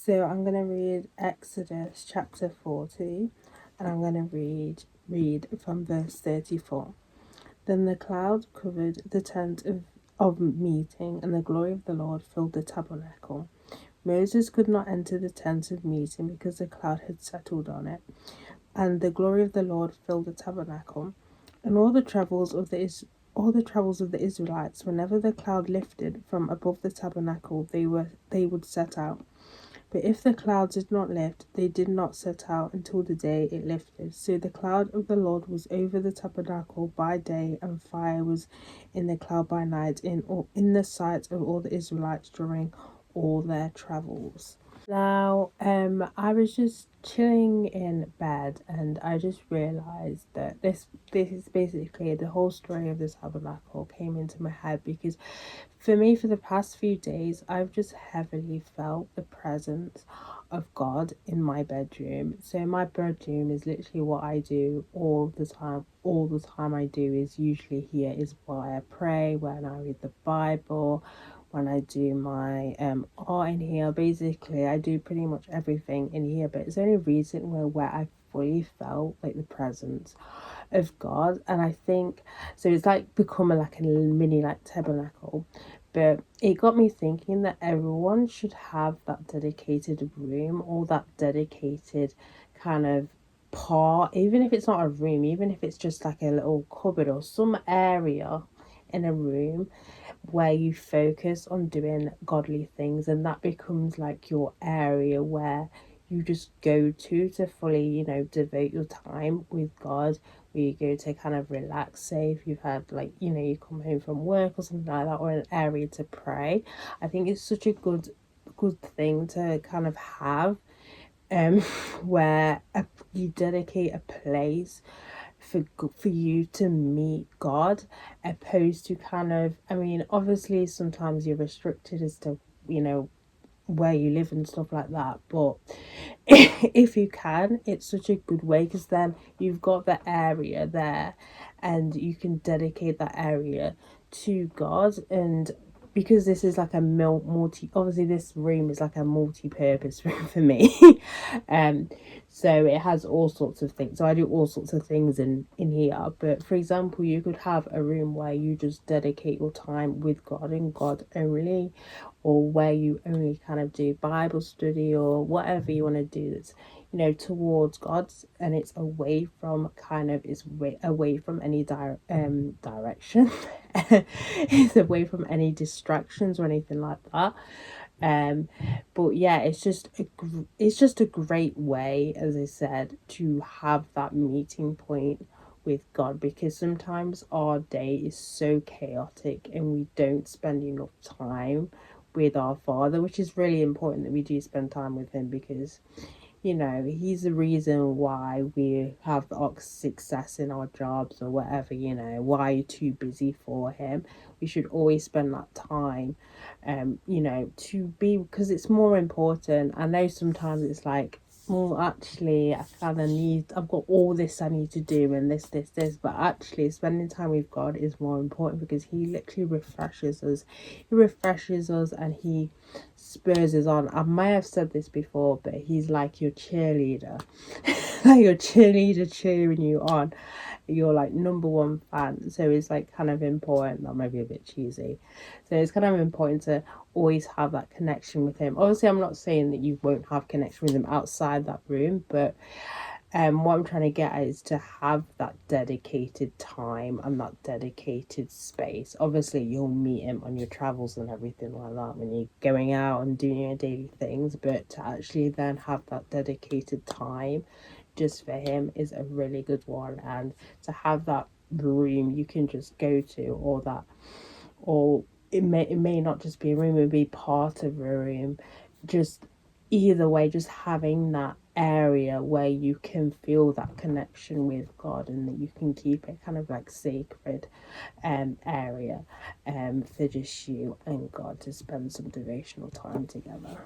So I'm going to read Exodus chapter 40, and I'm going to read from verse 34. Then the cloud covered the tent of meeting, and the glory of the Lord filled the tabernacle. Moses could not enter the tent of meeting because the cloud had settled on it, and the glory of the Lord filled the tabernacle. And all the travels of the Israelites, whenever the cloud lifted from above the tabernacle, they would set out. But if the cloud did not lift, they did not set out until the day it lifted. So the cloud of the Lord was over the tabernacle by day, and fire was in the cloud by night, in the sight of all the Israelites during all their travels. Now, I was just chilling in bed, and I just realized that this is basically the whole story of this tabernacle came into my head, because for me, for the past few days, I've just heavily felt the presence of God in my bedroom. So my bedroom is literally what I do all the time. All the time I do is usually here is why I pray, when I read the Bible, when I do my art in here. Basically, I do pretty much everything in here, but it's only recently where I fully felt like the presence of God. And I think so it's like become like a mini like tabernacle. But it got me thinking that everyone should have that dedicated room, or that dedicated kind of part, even if it's not a room, even if it's just like a little cupboard or some area in a room where you focus on doing godly things, and that becomes like your area where you just go to fully, devote your time with God, where you go to kind of relax. Say if you've had like, you come home from work or something like that, or an area to pray. I think it's such a good thing to kind of have, um where you dedicate a place for you to meet God, opposed to kind of, I mean, obviously sometimes you're restricted as to, where you live and stuff like that, but if you can, it's such a good way, because then you've got the area there and you can dedicate that area to God. And because this is like a obviously this room is like a multi-purpose room for me. um so it has all sorts of things, so I do all sorts of things in here. But for example, you could have a room where you just dedicate your time with God and God only, or where you only kind of do Bible study or whatever you want to do that's, towards God, and it's away from away from any direction. It's away from any distractions or anything like that. um but yeah, it's just a great way, as I said, to have that meeting point with God, because sometimes our day is so chaotic and we don't spend enough time with our Father, which is really important that we do spend time with him, because he's the reason why we have success in our jobs or whatever. Why you're too busy for him. We should always spend that time, to be, because it's more important. I know sometimes it's like, well, actually, I've got all this I need to do, and this, but actually, spending time with God is more important, because he literally refreshes us. He refreshes us and he spurs us on. I might have said this before, but he's like your cheerleader, like your cheerleader cheering you on. You're like number one fan. So it's like kind of important. That might be a bit cheesy. So it's kind of important to always have that connection with him. Obviously, I'm not saying that you won't have connection with him outside that room, but what I'm trying to get at is to have that dedicated time and that dedicated space. Obviously, you'll meet him on your travels and everything like that when you're going out and doing your daily things, but to actually then have that dedicated time just for him is a really good one. And to have that room you can just go to, or that, or it may not just be a room, it would be part of a room. Just either way, just having that area where you can feel that connection with God, and that you can keep it kind of like sacred area for just you and God to spend some devotional time together.